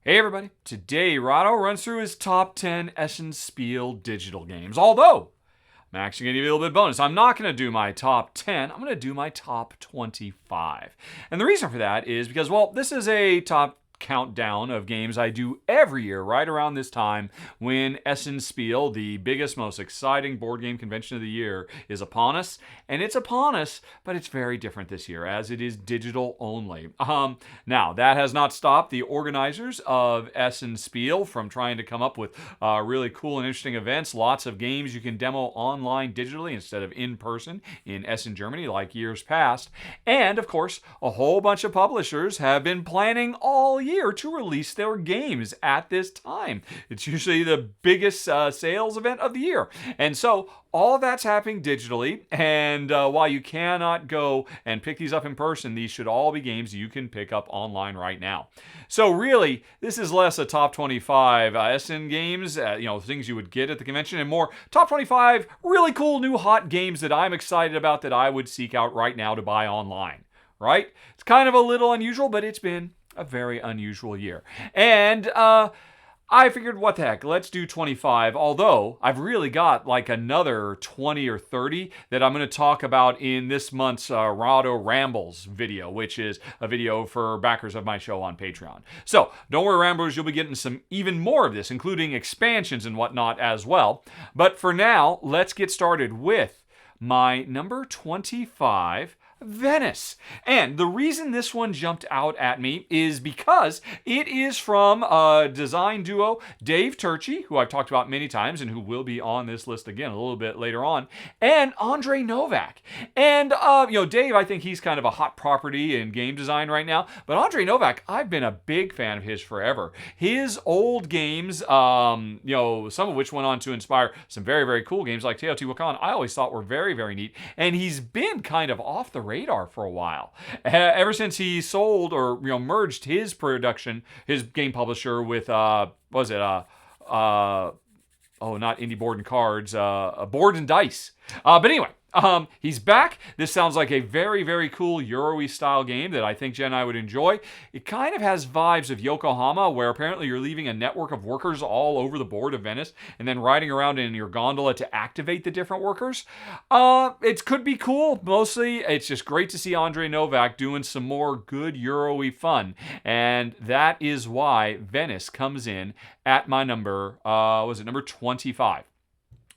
Hey everybody, today Rahdo runs through his top 10 Essen Spiel digital games, although I'm actually going to give you a little bit of bonus. I'm not going to do my top 10, I'm going to do my top 25. And the reason for that is because, well, this is a top countdown of games I do every year right around this time when Essen Spiel, the biggest, most exciting board game convention of the year, is upon us. And it's upon us, but it's very different this year as it is digital only. Now, that has not stopped the organizers of Essen Spiel from trying to come up with really cool and interesting events. Lots of games you can demo online digitally instead of in person in Essen, Germany, like years past. And, of course, a whole bunch of publishers have been planning all year to release their games at this time. It's usually the biggest sales event of the year. And so all of that's happening digitally. And while you cannot go and pick these up in person, these should all be games you can pick up online right now. So really, this is less a top 25 Essen games, things you would get at the convention, and more top 25 really cool new hot games that I'm excited about that I would seek out right now to buy online. Right? It's kind of a little unusual, but it's been a very unusual year. And I figured, what the heck, let's do 25, although I've really got like another 20 or 30 that I'm going to talk about in this month's Rahdo Rambles video, which is a video for backers of my show on Patreon. So, don't worry, Ramblers, you'll be getting some even more of this, including expansions and whatnot as well. But for now, let's get started with my number 25, Venice. And the reason this one jumped out at me is because it is from a design duo, Dave Turczi, who I've talked about many times and who will be on this list again a little bit later on, and Andre Novak. And, Dave, I think he's kind of a hot property in game design right now, but Andre Novak, I've been a big fan of his forever. His old games, some of which went on to inspire some very, very cool games like Teotihuacan, I always thought were very, very neat, and he's been kind of off the radar for a while. Ever since he sold or merged his production, his game publisher with not Indie Board and Cards, Board and Dice. But anyway, he's back. This sounds like a very, very cool Euro-y style game that I think Jen and I would enjoy. It kind of has vibes of Yokohama, where apparently you're leaving a network of workers all over the board of Venice and then riding around in your gondola to activate the different workers. It could be cool. Mostly, it's just great to see Andre Novak doing some more good Euro-y fun. And that is why Venice comes in at my number, number 25.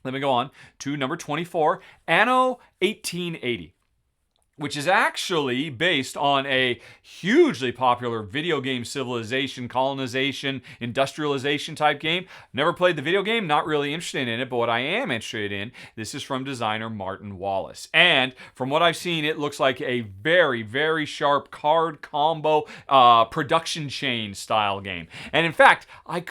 Let me go on to number 24, Anno 1880, which is actually based on a hugely popular video game civilization, colonization, industrialization type game. Never played the video game, not really interested in it, but what I am interested in, this is from designer Martin Wallace. And from what I've seen, it looks like a very, very sharp card combo production chain style game. And in fact, I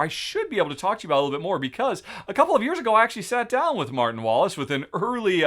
should be able to talk to you about it a little bit more, because a couple of years ago, I actually sat down with Martin Wallace with an early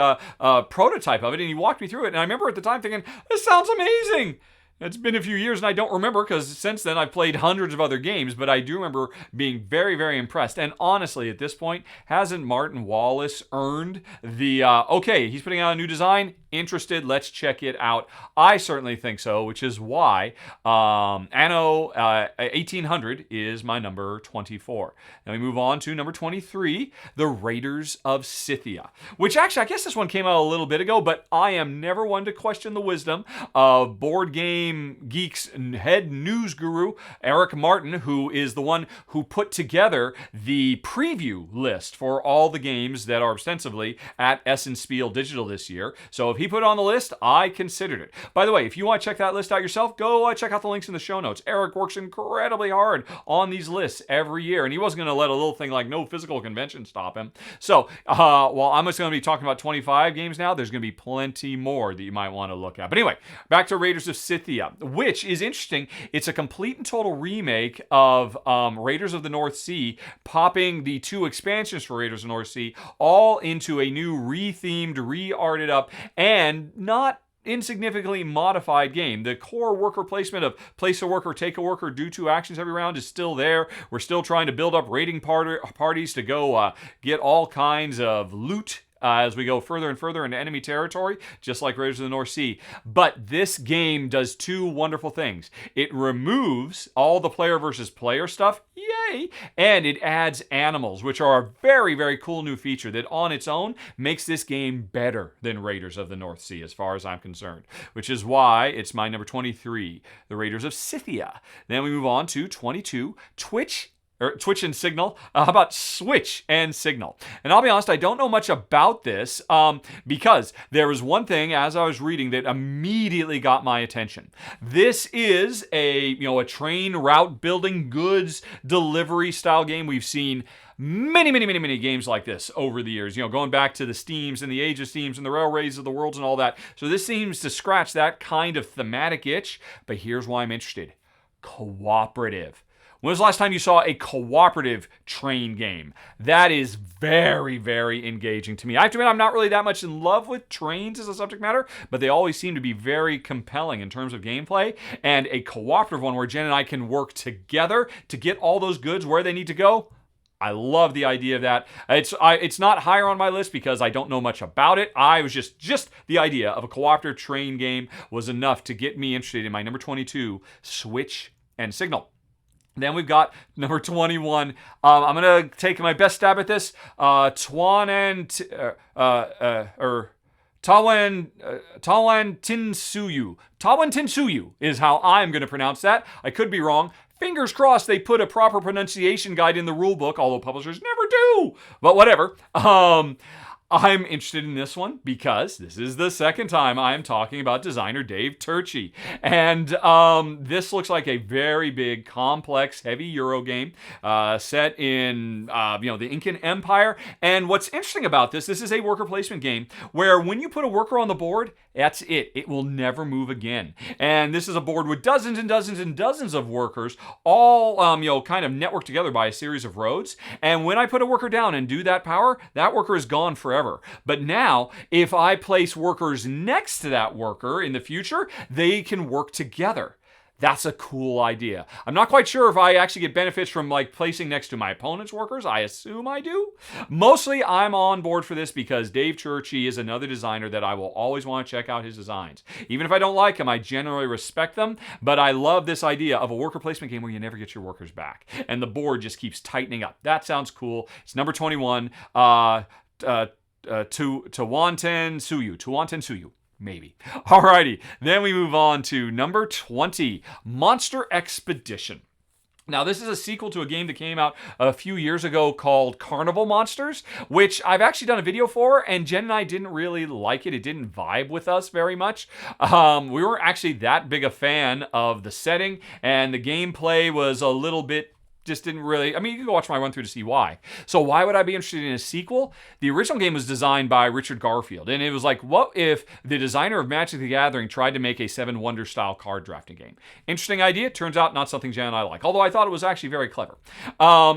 prototype of it, and he walked me through it. And I remember at the time thinking, this sounds amazing. It's been a few years and I don't remember, because since then I've played hundreds of other games, but I do remember being very, very impressed. And honestly, at this point, hasn't Martin Wallace earned the, he's putting out a new design? Interested, let's check it out. I certainly think so, which is why Anno 1800 is my number 24. Then we move on to number 23, The Raiders of Scythia, which actually, I guess this one came out a little bit ago, but I am never one to question the wisdom of board game geeks head news guru Eric Martin, who is the one who put together the preview list for all the games that are ostensibly at Essen Spiel Digital this year. So if he put it on the list, I considered it. By the way, if you want to check that list out yourself, go check out the links in the show notes. Eric works incredibly hard on these lists every year, and he wasn't going to let a little thing like no physical convention stop him. So while I'm just going to be talking about 25 games now, there's going to be plenty more that you might want to look at. But anyway, back to Raiders of Scythia, which is interesting. It's a complete and total remake of Raiders of the North Sea, popping the two expansions for Raiders of the North Sea all into a new re-themed, re-arted up, and not insignificantly modified game. The core worker placement of place a worker, take a worker, do two actions every round is still there. We're still trying to build up raiding parties to go get all kinds of loot as we go further and further into enemy territory, just like Raiders of the North Sea. But this game does two wonderful things. It removes all the player versus player stuff, yay, and it adds animals, which are a very, very cool new feature that on its own makes this game better than Raiders of the North Sea as far as I'm concerned, which is why it's my number 23, the Raiders of Scythia. Then we move on to 22, Twitch and Signal. How about Switch and Signal? And I'll be honest, I don't know much about this because there was one thing as I was reading that immediately got my attention. This is a train route building goods delivery style game. We've seen many games like this over the years, going back to the Steams and the Age of Steams and the Railways of the Worlds and all that. So this seems to scratch that kind of thematic itch, but here's why I'm interested. Cooperative. When was the last time you saw a cooperative train game? That is very, very engaging to me. I have to admit, I'm not really that much in love with trains as a subject matter, but they always seem to be very compelling in terms of gameplay. And a cooperative one where Jen and I can work together to get all those goods where they need to go, I love the idea of that. It's not higher on my list because I don't know much about it. I was just the idea of a cooperative train game was enough to get me interested in my number 22, Switch and Signal. Then we've got number 21. I'm going to take my best stab at this. Tawantinsuyu. Tawantinsuyu is how I'm going to pronounce that. I could be wrong. Fingers crossed they put a proper pronunciation guide in the rule book, although publishers never do. But whatever. I'm interested in this one because this is the second time I am talking about designer Dave Turczi. And this looks like a very big, complex, heavy Euro game set in the Incan Empire. And what's interesting about this is a worker placement game where when you put a worker on the board, that's it. It will never move again. And this is a board with dozens and dozens and dozens of workers, all kind of networked together by a series of roads. And when I put a worker down and do that power, that worker is gone forever. But now, if I place workers next to that worker in the future, they can work together. That's a cool idea. I'm not quite sure if I actually get benefits from placing next to my opponent's workers. I assume I do. Mostly I'm on board for this because Dave Turczi is another designer that I will always want to check out his designs. Even if I don't like him, I generally respect them, but I love this idea of a worker placement game where you never get your workers back and the board just keeps tightening up. That sounds cool. It's number 21. Tawantinsuyu. Maybe. Alrighty, then we move on to number 20, Monster Expedition. Now, this is a sequel to a game that came out a few years ago called Carnival Monsters, which I've actually done a video for, and Jen and I didn't really like it. It didn't vibe with us very much. We weren't actually that big a fan of the setting, and the gameplay was a little bit just didn't really, you can go watch my run through to see why. So why would I be interested in a sequel? The original game was designed by Richard Garfield, and it was like, what if the designer of Magic the Gathering tried to make a Seven Wonders style card drafting game? Interesting idea. Turns out not something Jen and I like, although I thought it was actually very clever.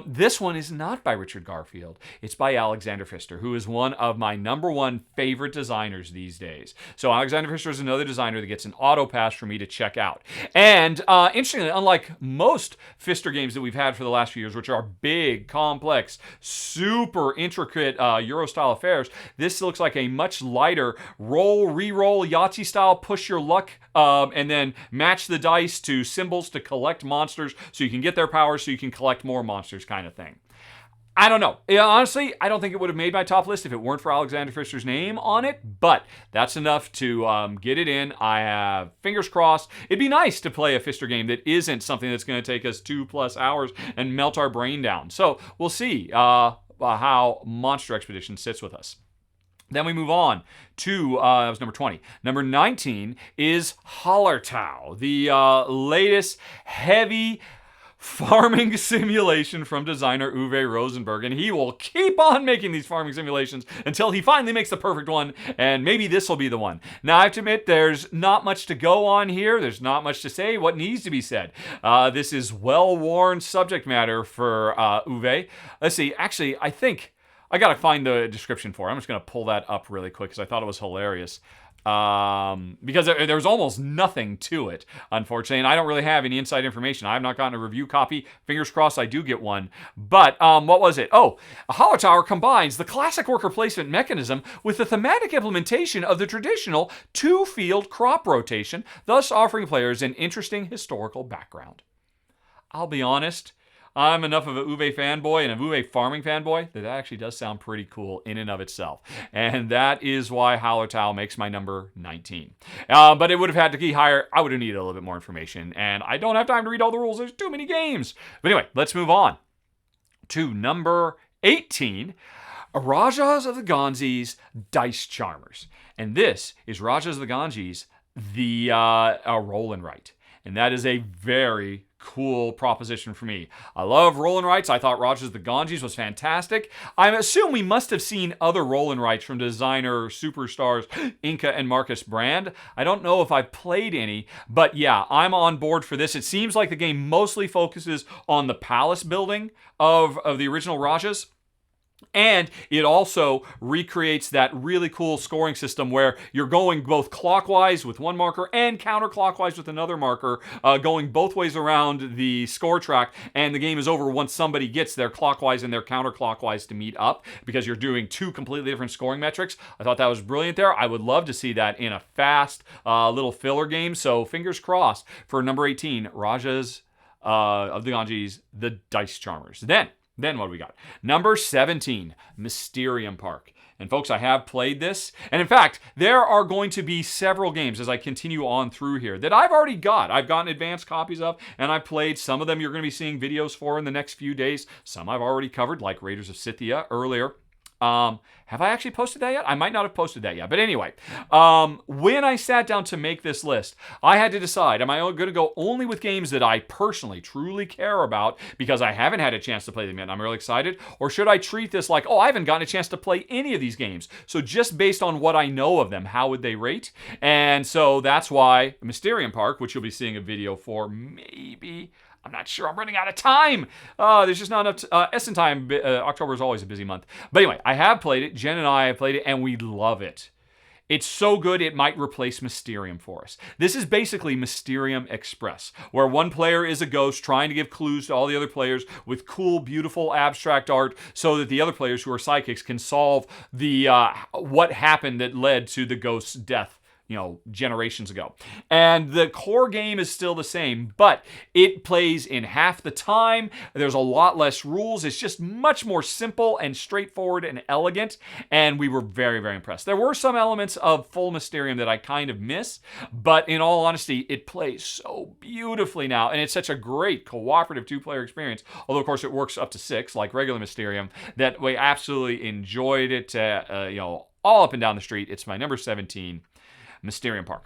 This one is not by Richard Garfield. It's by Alexander Pfister, who is one of my number one favorite designers these days. So Alexander Pfister is another designer that gets an auto pass for me to check out. And interestingly, unlike most Pfister games that we've had for the last few years, which are big, complex, super intricate Euro-style affairs, this looks like a much lighter roll, re-roll, Yahtzee-style, push your luck, and then match the dice to symbols to collect monsters so you can get their powers so you can collect more monsters kind of thing. I don't know. Honestly, I don't think it would have made my top list if it weren't for Alexander Pfister's name on it, but that's enough to get it in. I have fingers crossed. It'd be nice to play a Pfister game that isn't something that's going to take us 2+ hours and melt our brain down. So we'll see how Monster Expedition sits with us. Then we move on to, that was number 20. Number 19 is Hallertau, the latest heavy farming simulation from designer Uwe Rosenberg, and he will keep on making these farming simulations until he finally makes the perfect one, and maybe this will be the one. Now, I have to admit, there's not much to go on here. There's not much to say. What needs to be said? This is well-worn subject matter for Uwe. Let's see. Actually, I think I got to find the description for it. I'm just going to pull that up really quick because I thought it was hilarious. Because there's almost nothing to it, unfortunately, and I don't really have any inside information. I have not gotten a review copy. Fingers crossed I do get one. But what was it? Oh, Hallertau combines the classic worker placement mechanism with the thematic implementation of the traditional two-field crop rotation, thus offering players an interesting historical background. I'll be honest, I'm enough of a Uwe fanboy and a Uwe farming fanboy that actually does sound pretty cool in and of itself. And that is why Hallertau makes my number 19. But it would have had to be higher. I would have needed a little bit more information. And I don't have time to read all the rules. There's too many games. But anyway, let's move on to number 18. Rajas of the Ganges Dice Charmers. And this is Rajas of the Ganges, the roll and write. And that is a very cool proposition for me. I love roll and writes. I thought Rajas of the Ganges was fantastic. I assume we must have seen other roll and writes from designer superstars Inka and Marcus Brand. I don't know if I've played any, but yeah, I'm on board for this. It seems like the game mostly focuses on the palace building of the original Rajas. And it also recreates that really cool scoring system where you're going both clockwise with one marker and counterclockwise with another marker, going both ways around the score track. And the game is over once somebody gets their clockwise and their counterclockwise to meet up, because you're doing two completely different scoring metrics. I thought that was brilliant there. I would love to see that in a fast little filler game. So fingers crossed for number 18, Rajas of the Ganges, the Dice Charmers. Then what do we got? Number 17, Mysterium Park. And folks, I have played this. And in fact, there are going to be several games as I continue on through here that I've already got. I've gotten advanced copies of, and I've played. Some of them you're going to be seeing videos for in the next few days. Some I've already covered, like Raiders of Scythia earlier. Have I actually posted that yet? I might not have posted that yet. But anyway, when I sat down to make this list, I had to decide, am I going to go only with games that I personally, truly care about because I haven't had a chance to play them yet and I'm really excited? Or should I treat this like, I haven't gotten a chance to play any of these games. So just based on what I know of them, how would they rate? And so that's why Mysterium Park, which you'll be seeing a video for maybe... I'm not sure. I'm running out of time. There's just not enough Essen time. October is always a busy month. But anyway, I have played it. Jen and I have played it, and we love it. It's so good, it might replace Mysterium for us. This is basically Mysterium Express, where one player is a ghost trying to give clues to all the other players with cool, beautiful, abstract art so that the other players who are psychics can solve the what happened that led to the ghost's death, generations ago. And the core game is still the same, but it plays in half the time. There's a lot less rules. It's just much more simple and straightforward and elegant, and we were very, very impressed. There were some elements of full Mysterium that I kind of miss, but in all honesty, it plays so beautifully now, and it's such a great cooperative two-player experience, although of course it works up to 6, like regular Mysterium, that we absolutely enjoyed it, all up and down the street. It's my number 17, Mysterium Park.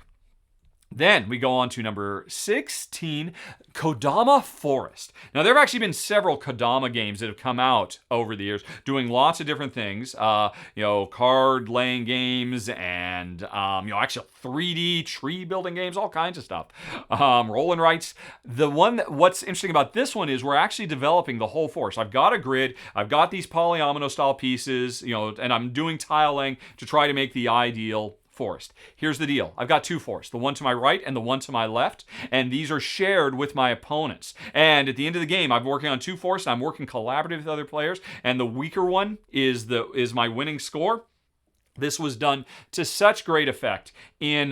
Then we go on to number 16, Kodama Forest. Now, there have actually been several Kodama games that have come out over the years doing lots of different things. Card-laying games and, actually 3D tree-building games, all kinds of stuff. Roll and writes. What's interesting about this one is we're actually developing the whole forest. I've got a grid. I've got these polyomino-style pieces, and I'm doing tile laying to try to make the ideal forest. Here's the deal. I've got 2 forests, the one to my right and the one to my left, and these are shared with my opponents. And at the end of the game, I'm working on 2 forests. I'm working collaboratively with other players, and the weaker one is my winning score. This was done to such great effect in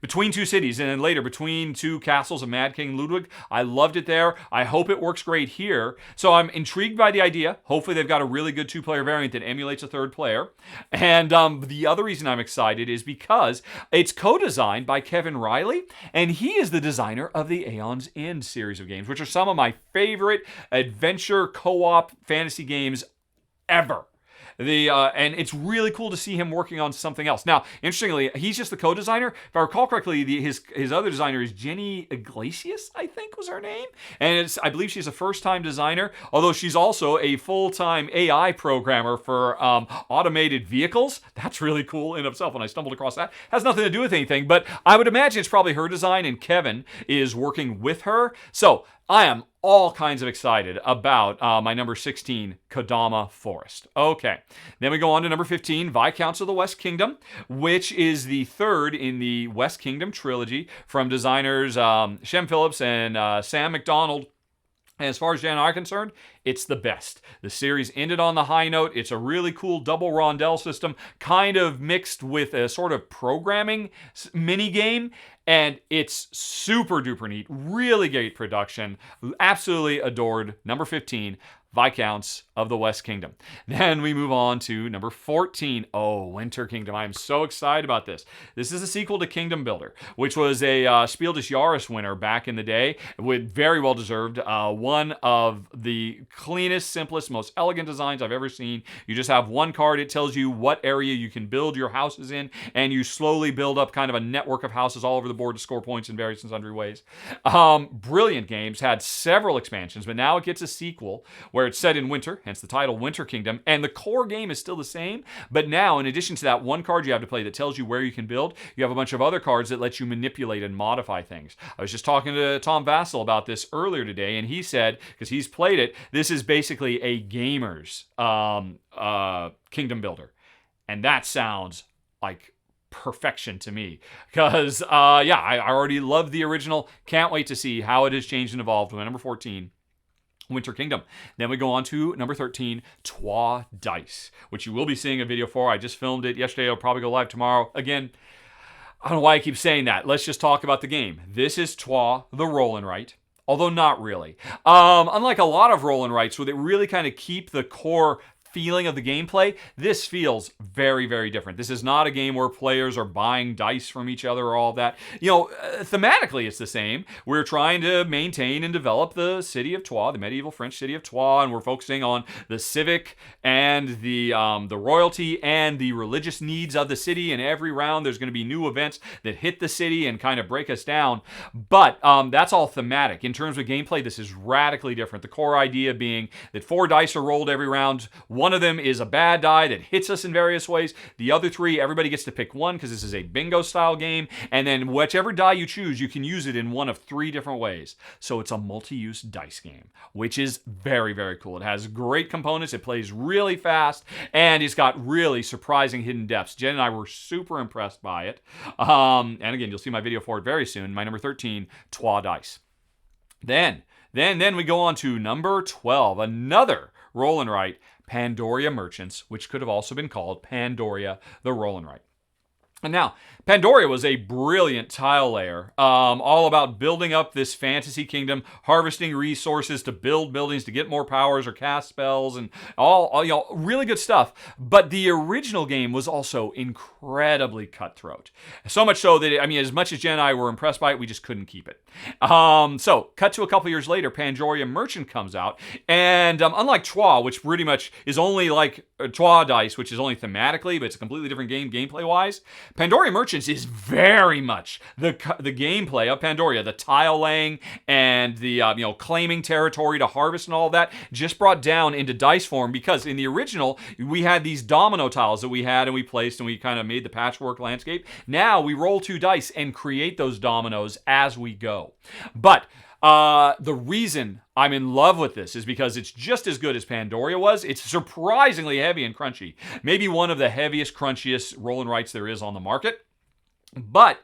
Between Two Cities, and then later Between Two Castles of Mad King Ludwig. I loved it there. I hope it works great here. So I'm intrigued by the idea. Hopefully they've got a really good 2-player variant that emulates a 3rd player. And the other reason I'm excited is because it's co-designed by Kevin Riley, and he is the designer of the Aeon's End series of games, which are some of my favorite adventure co-op fantasy games ever. And it's really cool to see him working on something else. Now, interestingly, he's just the co-designer. If I recall correctly, his other designer is Jenny Iglesias, I think was her name. And I believe she's a first-time designer, although she's also a full-time AI programmer for automated vehicles. That's really cool in itself when I stumbled across that. Has nothing to do with anything, but I would imagine it's probably her design, and Kevin is working with her. So I am all kinds of excited about my number 16, Kodama Forest. Okay, then we go on to number 15, Viscounts of the West Kingdom, which is the third in the West Kingdom trilogy from designers Shem Phillips and Sam McDonald. And as far as Jan and I are concerned, it's the best. The series ended on the high note. It's a really cool double rondelle system, kind of mixed with a sort of programming mini game. And it's super duper neat. Really great production. Absolutely adored. Number 15, Viscounts of the West Kingdom. Then we move on to number 14. Oh, Winter Kingdom. I am so excited about this. This is a sequel to Kingdom Builder, which was a Spiel des Jahres winner back in the day. With very well deserved. One of the cleanest, simplest, most elegant designs I've ever seen. You just have one card. It tells you what area you can build your houses in, and you slowly build up kind of a network of houses all over the board to score points in various and sundry ways. Brilliant games. Had several expansions, but now it gets a sequel where it's set in winter, hence the title Winter Kingdom, and the core game is still the same, but now in addition to that one card you have to play that tells you where you can build, you have a bunch of other cards that let you manipulate and modify things. I was just talking to Tom Vassell about this earlier today, and he said, because he's played it, this is basically a gamer's Kingdom Builder. And that sounds like perfection to me, because I already love the original. Can't wait to see how it has changed and evolved with number 14, Winter Kingdom. Then we go on to number 13, Trois Dice, which you will be seeing a video for. I just filmed it yesterday. It'll probably go live tomorrow. Again, I don't know why I keep saying that. Let's just talk about the game. This is Trois, the roll and write, although not really. Unlike a lot of roll and writes where they really kind of keep the core feeling of the gameplay, this feels very, very different. This is not a game where players are buying dice from each other or all of that. Thematically it's the same. We're trying to maintain and develop the city of Troyes, the medieval French city of Troyes, and we're focusing on the civic and the royalty and the religious needs of the city. And every round there's going to be new events that hit the city and kind of break us down. But that's all thematic. In terms of gameplay, this is radically different. The core idea being that 4 dice are rolled every round. One of them is a bad die that hits us in various ways. The other 3, everybody gets to pick one because this is a bingo style game. And then whichever die you choose, you can use it in one of 3 different ways. So it's a multi-use dice game, which is very, very cool. It has great components. It plays really fast, and it's got really surprising hidden depths. Jen and I were super impressed by it. And again, you'll see my video for it very soon. My number 13, Trois Dice. Then we go on to number 12, another roll and write, Pandoria Merchants, which could have also been called Pandoria the Roll and Write. And now, Pandoria was a brilliant tile layer, all about building up this fantasy kingdom, harvesting resources to build buildings, to get more powers or cast spells, and all really good stuff. But the original game was also incredibly cutthroat. So much so that, as much as Jen and I were impressed by it, we just couldn't keep it. So, cut to a couple years later, Pandoria Merchant comes out, and unlike Troyes, which pretty much is only like Troyes dice, which is only thematically, but it's a completely different game gameplay-wise, Pandoria Merchants is very much the gameplay of Pandoria, the tile laying and the claiming territory to harvest and all of that, just brought down into dice form, because in the original we had these domino tiles that we had and we placed and we kind of made the patchwork landscape. Now we roll 2 dice and create those dominoes as we go. But the reason I'm in love with this is because it's just as good as Pandoria was. It's surprisingly heavy and crunchy. Maybe one of the heaviest, crunchiest roll and writes there is on the market. But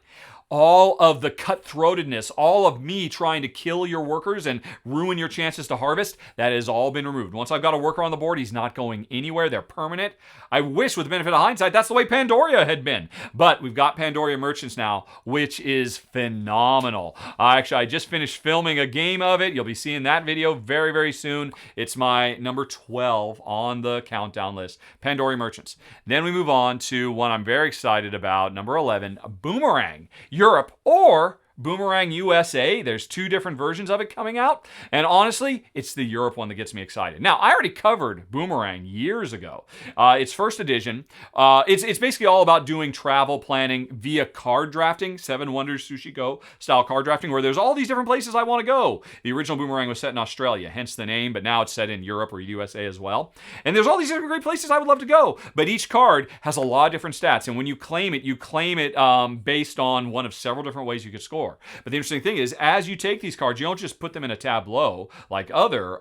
all of the cutthroatedness, all of me trying to kill your workers and ruin your chances to harvest, that has all been removed. Once I've got a worker on the board, he's not going anywhere. They're permanent. I wish, with the benefit of hindsight, that's the way Pandoria had been. But we've got Pandoria Merchants now, which is phenomenal. Actually, I just finished filming a game of it. You'll be seeing that video very, very soon. It's my number 12 on the countdown list, Pandoria Merchants. Then we move on to one I'm very excited about, number 11, Boomerang Europe, or Boomerang USA. There's 2 different versions of it coming out, and honestly, it's the Europe one that gets me excited. Now, I already covered Boomerang years ago. It's first edition. It's basically all about doing travel planning via card drafting, 7 Wonders Sushi Go style card drafting, where there's all these different places I want to go. The original Boomerang was set in Australia, hence the name, but now it's set in Europe or USA as well. And there's all these different great places I would love to go, but each card has a lot of different stats, and when you claim it based on one of several different ways you could score. more. But the interesting thing is, as you take these cards, you don't just put them in a tableau like other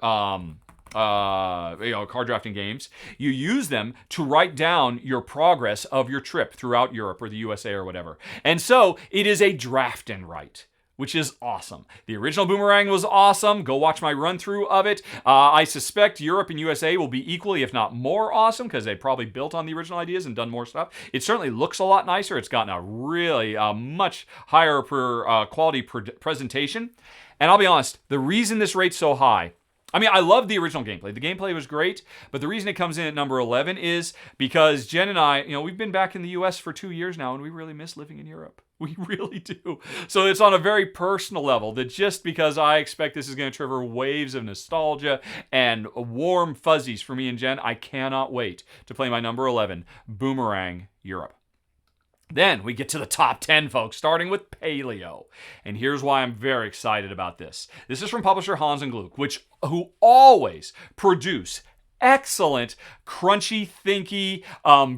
card drafting games. You use them to write down your progress of your trip throughout Europe or the USA or whatever. And so it is a draft and write, which is awesome. The original Boomerang was awesome. Go watch my run through of it. I suspect Europe and USA will be equally, if not more awesome, because they probably built on the original ideas and done more stuff. It certainly looks a lot nicer. It's gotten a really much higher quality presentation. And I'll be honest, the reason this rate's so high, I mean, I love the original gameplay. The gameplay was great, but the reason it comes in at number 11 is because Jen and I, we've been back in the US for 2 years now, and we really miss living in Europe. We really do. So it's on a very personal level that just because I expect this is going to trigger waves of nostalgia and warm fuzzies for me and Jen, I cannot wait to play my number 11, Boomerang Europe. Then we get to the top 10, folks, starting with Paleo. And here's why I'm very excited about this. This is from publisher Hans and Gluck, who always produce excellent, crunchy, thinky,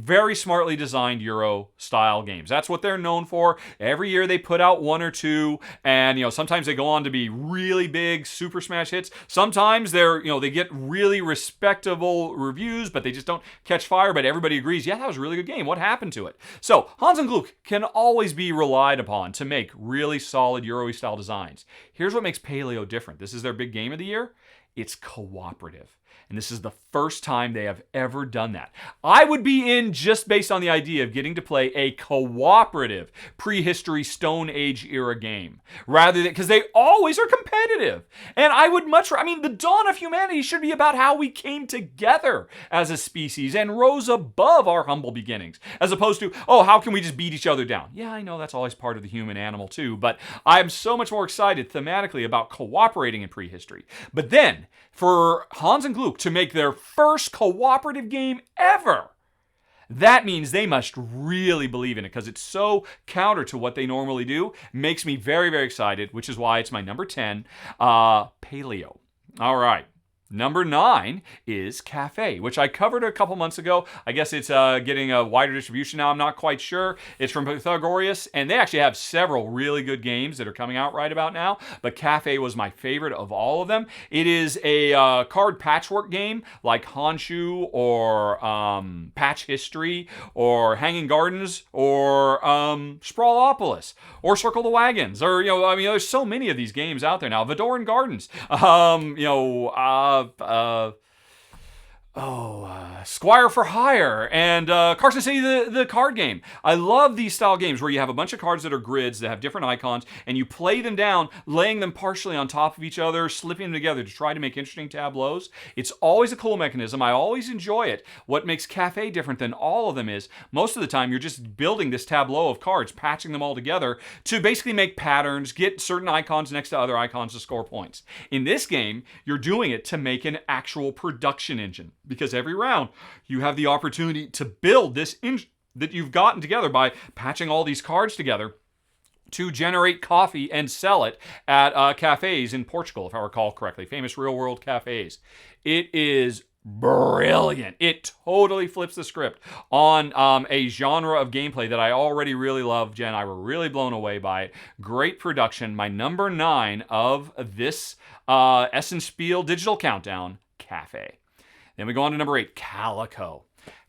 very smartly designed Euro-style games. That's what they're known for. Every year they put out one or two, and sometimes they go on to be really big super smash hits. Sometimes they get really respectable reviews, but they just don't catch fire. But everybody agrees, yeah, that was a really good game. What happened to it? So Hans and Gluck can always be relied upon to make really solid Euro-style designs. Here's what makes Paleo different. This is their big game of the year. It's cooperative. And this is the first time they have ever done that. I would be in just based on the idea of getting to play a cooperative prehistory Stone Age era game. Rather than, because they always are competitive. And I would the dawn of humanity should be about how we came together as a species and rose above our humble beginnings. As opposed to, how can we just beat each other down? Yeah, I know that's always part of the human animal too, but I'm so much more excited thematically about cooperating in prehistory. But then, for Hans and Gluck to make their first cooperative game ever, that means they must really believe in it because it's so counter to what they normally do. Makes me very, very excited, which is why it's my number 10, Paleo. All right. Number 9 is Cafe, which I covered a couple months ago. I guess it's getting a wider distribution now. I'm not quite sure. It's from Pythagoras, and they actually have several really good games that are coming out right about now. But Cafe was my favorite of all of them. It is a card patchwork game like Honshu or Patch History or Hanging Gardens or Sprawlopolis or Circle the Wagons or there's so many of these games out there now. Vodoran Gardens. Squire for Hire and Carson City, the card game. I love these style games where you have a bunch of cards that are grids that have different icons and you play them down, laying them partially on top of each other, slipping them together to try to make interesting tableaus. It's always a cool mechanism. I always enjoy it. What makes Cafe different than all of them is most of the time you're just building this tableau of cards, patching them all together to basically make patterns, get certain icons next to other icons to score points. In this game, you're doing it to make an actual production engine. Because every round, you have the opportunity to build this engine that you've gotten together by patching all these cards together to generate coffee and sell it at cafes in Portugal, if I recall correctly. Famous real-world cafes. It is brilliant. It totally flips the script on a genre of gameplay that I already really love. Jen, I were really blown away by it. Great production. My number 9 of this Essen Spiel digital countdown, Cafe. Then we go on to number 8, Calico.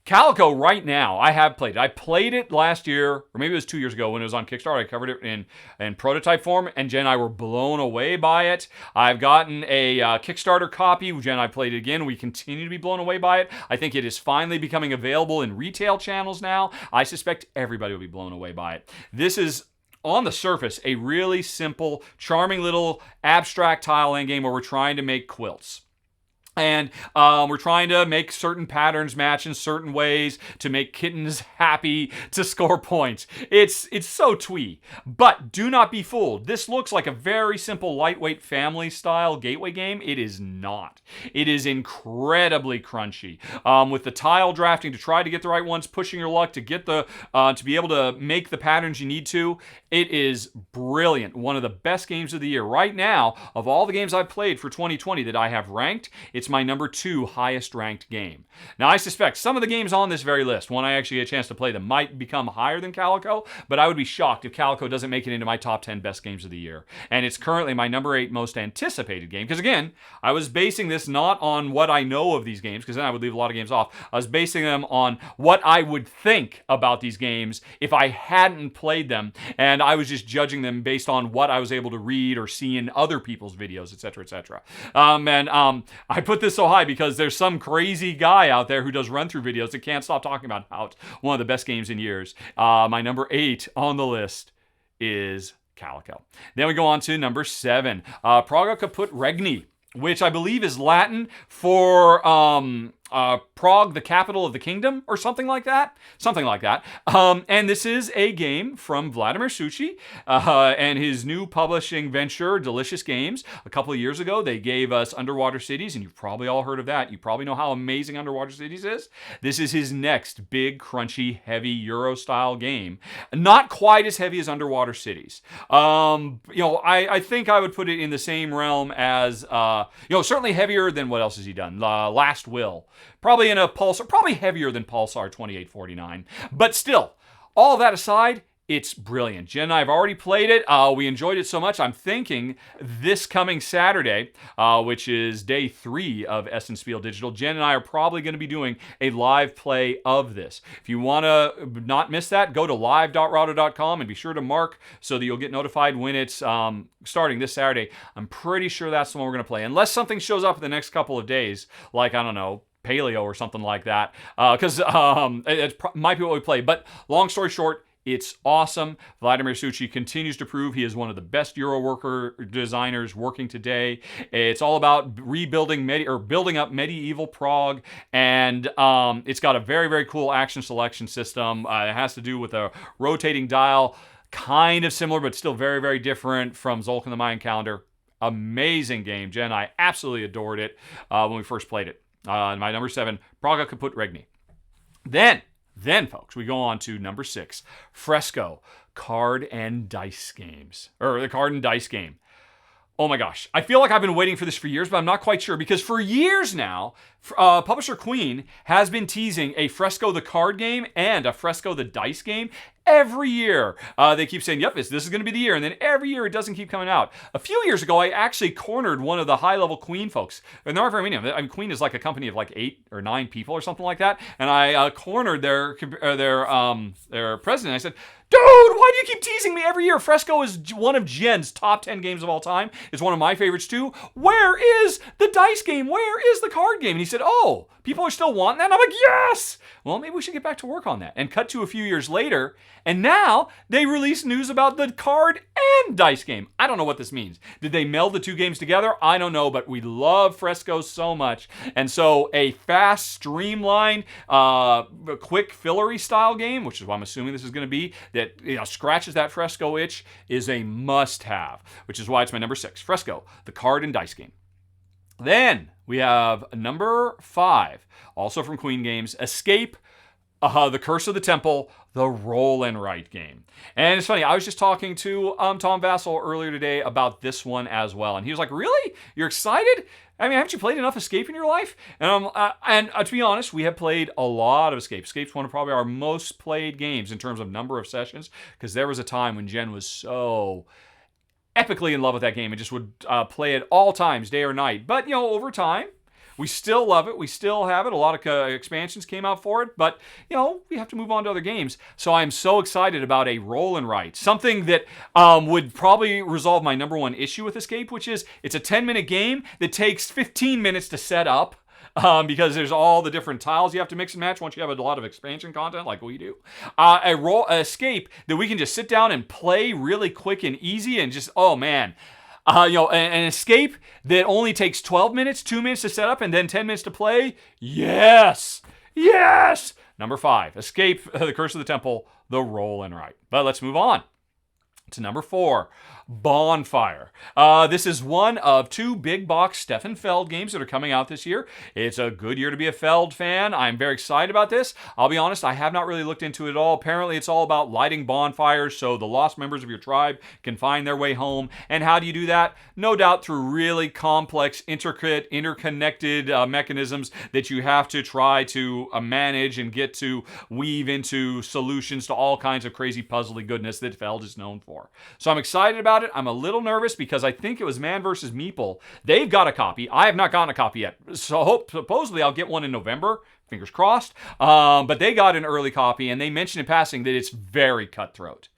Calico, right now, I have played it. I played it last year, or maybe it was 2 years ago when it was on Kickstarter. I covered it in prototype form, and Jen and I were blown away by it. I've gotten a Kickstarter copy. Jen and I played it again. We continue to be blown away by it. I think it is finally becoming available in retail channels now. I suspect everybody will be blown away by it. This is, on the surface, a really simple, charming little abstract tile land game where we're trying to make quilts. And we're trying to make certain patterns match in certain ways to make kittens happy to score points. It's so twee. But do not be fooled. This looks like a very simple, lightweight family-style gateway game. It is not. It is incredibly crunchy. With the tile drafting to try to get the right ones, pushing your luck to get the to be able to make the patterns you need to. It is brilliant. One of the best games of the year. Right now, of all the games I've played for 2020 that I have ranked, it's It's my number 2 highest ranked game. Now, I suspect some of the games on this very list, when I actually get a chance to play them, might become higher than Calico, but I would be shocked if Calico doesn't make it into my top 10 best games of the year. And it's currently my number 8 most anticipated game, because again, I was basing this not on what I know of these games, because then I would leave a lot of games off. I was basing them on what I would think about these games if I hadn't played them, and I was just judging them based on what I was able to read or see in other people's videos, etc., etc. I put this so high because there's some crazy guy out there who does run-through videos that can't stop talking about how it's one of the best games in years. My number 8 on the list is Calico. Then we go on to number 7, Praga, Caput, Regni, which I believe is Latin for Prague, the capital of the kingdom, or something like that. And this is a game from Vladimir Suchy and his new publishing venture, Delicious Games. A couple of years ago, they gave us Underwater Cities, and you've probably all heard of that. You probably know how amazing Underwater Cities is. This is his next big, crunchy, heavy Euro-style game. Not quite as heavy as Underwater Cities. I think I would put it in the same realm as, certainly heavier than what else has he done? Last Will. Probably in a Pulsar, probably heavier than Pulsar 2849. But still, all that aside, it's brilliant. Jen and I have already played it. We enjoyed it so much. I'm thinking this coming Saturday, which is day 3 of Essen Spiel Digital, Jen and I are probably going to be doing a live play of this. If you want to not miss that, go to live.rahdo.com and be sure to mark so that you'll get notified when it's starting this Saturday. I'm pretty sure that's the one we're going to play. Unless something shows up in the next couple of days, like, I don't know, Paleo or something like that, because it might be what we play. But long story short, it's awesome. Vladimir Suchy continues to prove he is one of the best Euro worker designers working today. It's all about rebuilding building up medieval Prague, and it's got a very, very cool action selection system. It has to do with a rotating dial, kind of similar but still very, very different from Zolk and the Mayan calendar. Amazing game, Jen. I absolutely adored it when we first played it. My number 7, Praga, Caput, Regni. Then, folks, we go on to number 6, Fresco, card and dice games. Or the card and dice game. Oh my gosh. I feel like I've been waiting for this for years, but I'm not quite sure. Because for years now, publisher Queen has been teasing a Fresco the card game and a Fresco the dice game. Every year, they keep saying, yep, this is going to be the year. And then every year, it doesn't keep coming out. A few years ago, I actually cornered one of the high-level Queen folks. And there aren't very many of them. I mean, Queen is like a company of like 8 or 9 people or something like that. And I cornered their president. I said, dude, why do you keep teasing me every year? Fresco is one of Jen's top 10 games of all time. It's one of my favorites, too. Where is the dice game? Where is the card game? And he said, oh, people are still wanting that? And I'm like, yes! Well, maybe we should get back to work on that. And cut to a few years later, and now they release news about the card and dice game. I don't know what this means. Did they meld the two games together? I don't know, but we love Fresco so much. And so a fast, streamlined, quick fillery style game, which is what I'm assuming this is going to be, that scratches that Fresco itch, is a must-have, which is why it's my number 6. Fresco, the card and dice game. Then we have number 5, also from Queen Games, Escape, The Curse of the Temple, the roll and write game. And it's funny, I was just talking to Tom Vassell earlier today about this one as well. And he was like, really? You're excited? I mean, haven't you played enough Escape in your life? And to be honest, we have played a lot of Escape. Escape's one of probably our most played games in terms of number of sessions, because there was a time when Jen was so epically in love with that game and just would play it all times, day or night. But, over time, we still love it. We still have it. A lot of expansions came out for it, but, we have to move on to other games. So I'm so excited about a roll and write, something that would probably resolve my number 1 issue with Escape, which is it's a 10-minute game that takes 15 minutes to set up. Because there's all the different tiles you have to mix and match once you have a lot of expansion content like we do. A Escape that we can just sit down and play really quick and easy and just, oh man. An Escape that only takes 12 minutes, 2 minutes to set up, and then 10 minutes to play. Yes! Yes! Number 5, Escape, The Curse of the Temple, the roll and write. But let's move on to number 4, Bonfire. This is one of 2 big box Stefan Feld games that are coming out this year. It's a good year to be a Feld fan. I'm very excited about this. I'll be honest, I have not really looked into it at all. Apparently, it's all about lighting bonfires so the lost members of your tribe can find their way home. And how do you do that? No doubt through really complex, intricate, interconnected mechanisms that you have to try to manage and get to weave into solutions to all kinds of crazy puzzly goodness that Feld is known for. So I'm excited about it. I'm a little nervous because I think it was Man vs. Meeple. They've got a copy. I have not gotten a copy yet. So supposedly I'll get one in November. Fingers crossed. But they got an early copy, and they mentioned in passing that it's very cutthroat.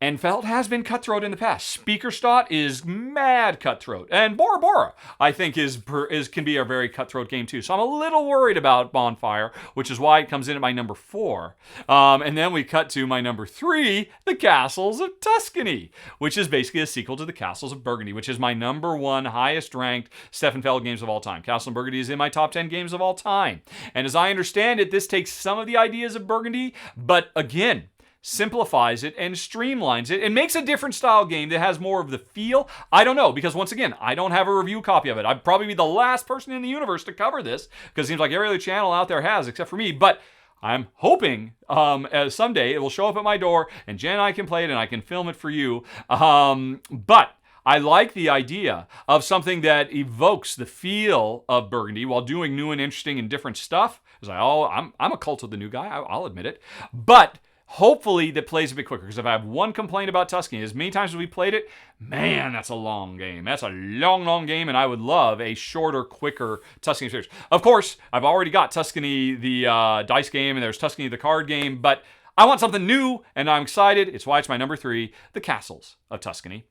And Feld has been cutthroat in the past. Speakerstadt is mad cutthroat. And Bora Bora, I think, can be a very cutthroat game too. So I'm a little worried about Bonfire, which is why it comes in at my number 4. And then we cut to my number 3, The Castles of Tuscany, which is basically a sequel to The Castles of Burgundy, which is my number 1 highest ranked Stefan Feld games of all time. Castle of Burgundy is in my top 10 games of all time. And as I understand it, this takes some of the ideas of Burgundy, but again, simplifies it and streamlines it and makes a different style game that has more of the feel. I don't know, because once again, I don't have a review copy of it. I'd probably be the last person in the universe to cover this, because it seems like every other channel out there has, except for me. But I'm hoping someday it will show up at my door and Jen and I can play it and I can film it for you. But I like the idea of something that evokes the feel of Burgundy while doing new and interesting and different stuff. I'm a cult of the new guy, I'll admit it. But hopefully that plays a bit quicker, because if I have one complaint about Tuscany, as many times as we played it, man, that's a long game. That's a long game, and I would love a shorter, quicker Tuscany series. Of course, I've already got Tuscany, the dice game, and there's Tuscany, the card game, but I want something new, and I'm excited. It's why it's my number 3, The Castles of Tuscany.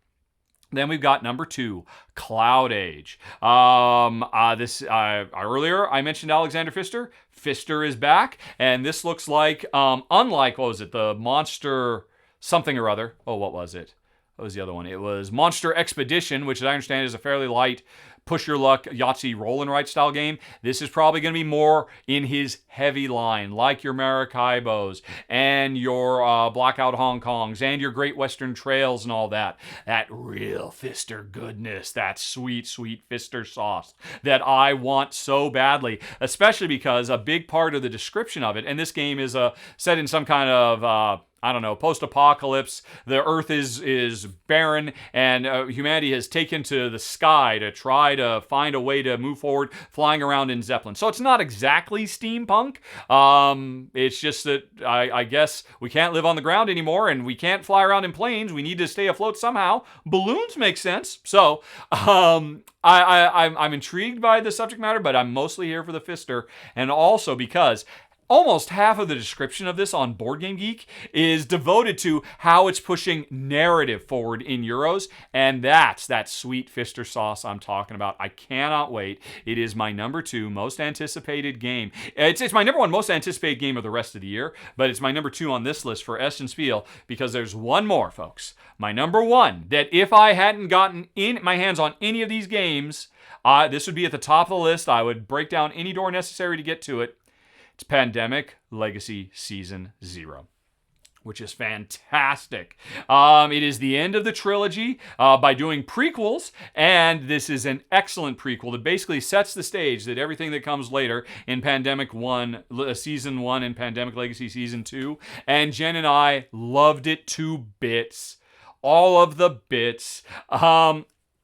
Then we've got number 2, Cloud Age. Earlier I mentioned Alexander Pfister. Pfister is back, and this looks like, unlike, what was it, the Monster something or other. Oh, what was it? What was the other one? It was Monster Expedition, which I understand is a fairly light push your luck Yahtzee roll and write style game. This is probably going to be more in his heavy line, like your Maracaibos and your Blackout Hong Kongs and your Great Western Trails and all that. That real Pfister goodness, that sweet, sweet Pfister sauce that I want so badly, especially because a big part of the description of it, and this game is set in some kind of post-apocalypse. The Earth is barren, and humanity has taken to the sky to try to find a way to move forward, flying around in Zeppelin. So it's not exactly steampunk. It's just that I guess we can't live on the ground anymore, and we can't fly around in planes. We need to stay afloat somehow. Balloons make sense. So I'm intrigued by the subject matter, but I'm mostly here for the Pfister, and also because almost half of the description of this on Board Game Geek is devoted to how it's pushing narrative forward in Euros, and that's that sweet Pfister sauce I'm talking about. I cannot wait. It is my number 2 most anticipated game. It's my number 1 most anticipated game of the rest of the year, but it's my number 2 on this list for Essen Spiel, because there's one more, folks. My number 1, that if I hadn't gotten my hands on any of these games, this would be at the top of the list. I would break down any door necessary to get to it. It's Pandemic Legacy Season 0, which is fantastic. It is the end of the trilogy by doing prequels, and this is an excellent prequel that basically sets the stage that everything that comes later in Pandemic 1, Season 1 and Pandemic Legacy Season 2, and Jen and I loved it to bits. All of the bits.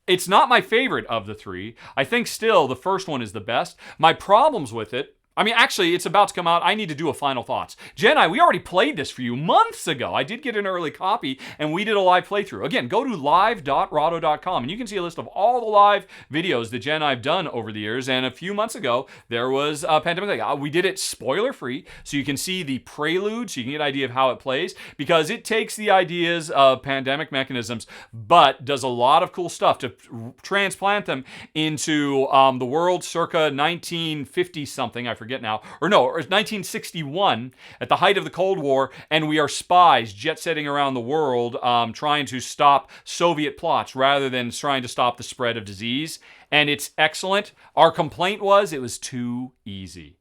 It's not my favorite of the 3. I think still the first one is the best. My problems with it, actually, it's about to come out. I need to do a final thoughts. Jen, we already played this for you months ago. I did get an early copy, and we did a live playthrough. Again, go to live.rahdo.com, and you can see a list of all the live videos that Jen and I have done over the years. And a few months ago, there was a Pandemic. We did it spoiler-free, so you can see the prelude, so you can get an idea of how it plays, because it takes the ideas of pandemic mechanisms, but does a lot of cool stuff to transplant them into the world circa 1950-something. I forget now, or no, it was 1961 at the height of the Cold War, and we are spies jet-setting around the world trying to stop Soviet plots rather than trying to stop the spread of disease, and it's excellent. Our complaint was it was too easy.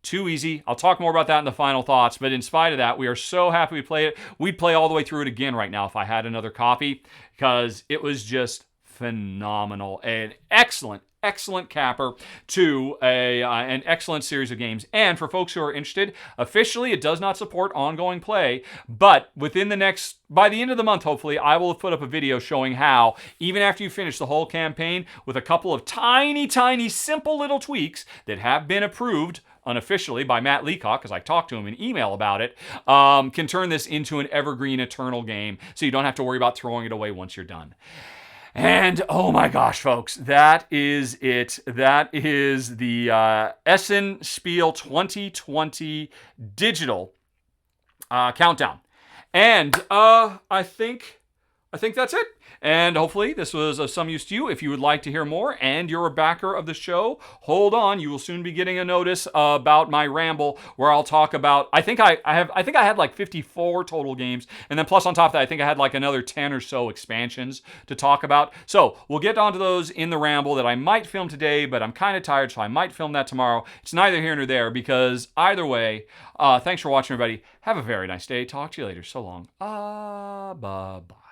too easy. I'll talk more about that in the final thoughts, but in spite of that, we are so happy we played it. We'd play all the way through it again right now if I had another copy, because it was just phenomenal. An excellent capper to an excellent series of games. And for folks who are interested, officially it does not support ongoing play, but by the end of the month, hopefully, I will have put up a video showing how, even after you finish the whole campaign, with a couple of tiny, simple little tweaks that have been approved unofficially by Matt Leacock, because I talked to him in email about it, can turn this into an evergreen, eternal game, so you don't have to worry about throwing it away once you're done. And oh my gosh, folks, that is it. That is the Essen Spiel 2020 digital countdown. And I think that's it. And hopefully this was of some use to you. If you would like to hear more and you're a backer of the show, hold on. You will soon be getting a notice about my ramble where I'll talk about, I think I had like 54 total games. And then plus on top of that, I think I had like another 10 or so expansions to talk about. So we'll get onto those in the ramble that I might film today, but I'm kind of tired, so I might film that tomorrow. It's neither here nor there, because either way, thanks for watching, everybody. Have a very nice day. Talk to you later. So long. Bye-bye.